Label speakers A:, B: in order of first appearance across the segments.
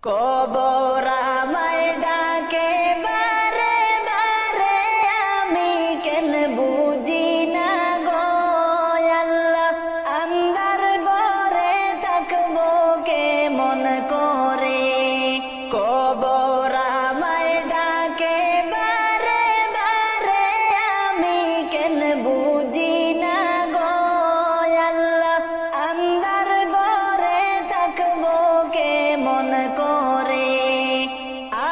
A: কবর আমায় ডাকে বারে বারে, আমি কেন বুঝি না গো আল্লাহ। আন্ধার ঘরে থাকবো কেমন করে, কবর আমায় ডাকে বারে বারে, আমি কেন বুঝি না গো আল্লাহ। আন্ধার ঘরে থাকবো কেমন করে,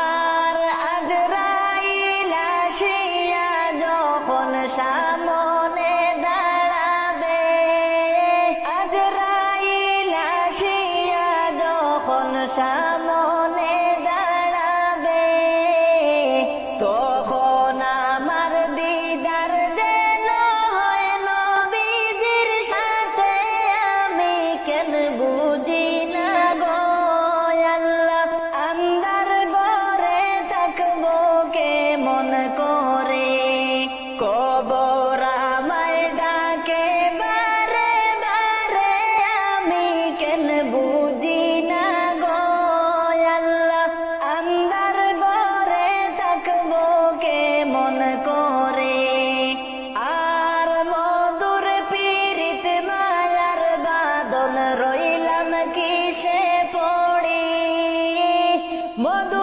A: আর আজরাইল আসিয়া যখন সামনে দাঁড়াবে, আজরাইল আসিয়া যখন সামনে দাঁড়াবে, তখন আমার দিদার যেন হয় নবীজির সাথে, আমি কেন বুঝি না গো আল্লাহ। আন্ধার ঘরে থাকবো কেমন করে, কবর আমায় ডাকে বারে বারে, আমি কেন বুঝি না গো আল্লাহ। আন্ধার ঘরে থাকবো কেমন করে, আর মধুর পীড়িত মায়ার বাদন রইলাম কিসে পড়ি, মধুর